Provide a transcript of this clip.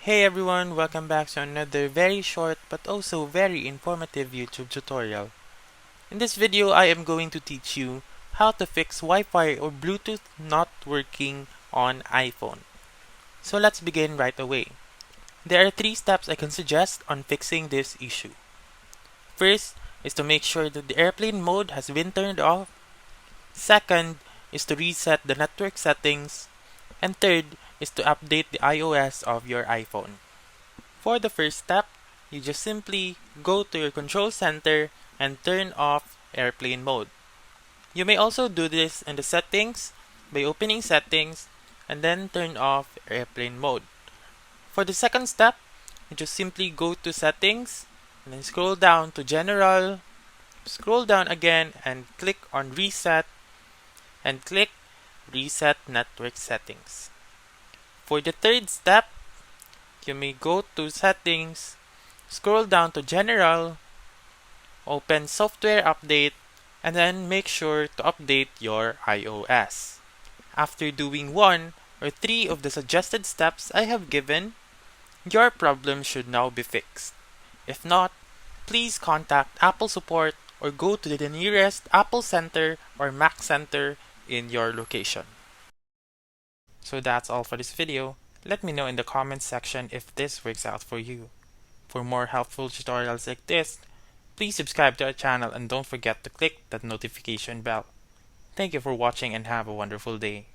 Hey everyone, welcome back to another very short but also very informative YouTube tutorial. In this video, I am going to teach you how to fix Wi-Fi or Bluetooth not working on iPhone. So let's begin right away. There are 3 steps I can suggest on fixing this issue. First is to make sure that the airplane mode has been turned off. Second is to reset the network settings. And third is to update the iOS of your iPhone. For the first step, you just simply go to your control center and turn off airplane mode. You may also do this in the settings by opening settings and then turn off airplane mode. For the second step, you just simply go to settings and then scroll down to general, scroll down again and click on reset and click reset network settings. For the third step, you may go to settings, scroll down to general, open software update, and then make sure to update your iOS. After doing 1 or 3 of the suggested steps I have given, your problem should now be fixed. If not, please contact Apple support or go to the nearest Apple Center or Mac Center in your location. So that's all for this video. Let me know in the comments section if this works out for you. For more helpful tutorials like this, please subscribe to our channel and don't forget to click that notification bell. Thank you for watching and have a wonderful day.